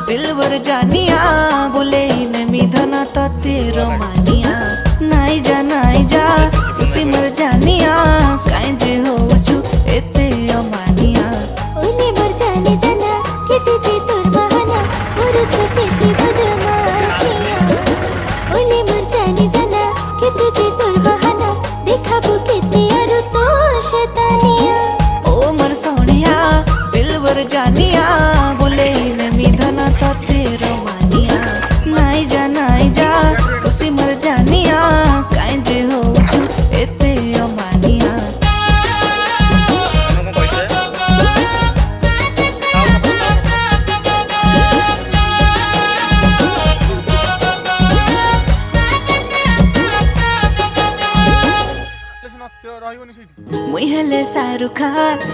दिलवर जानिया बोले नमी धना तो तेरो मानिया नाई जा उसी मर जानिया काहे जे हो छु एते अमानिया ओले मर जाने जाना के तुझे तोर बहाना और छोटे ती बदमाशिया ओले मर जाने जाना के तुझे तोर बहाना देखा वो कितनी अरु तो शैतानिया ओ मर सोनिया दिलवर जानिया बोले नमी धना तो तेरो मानिया नाई जा उसी मर जानिया काहे जे हो छु एते अमानिया मुई हेले शाहरुख खान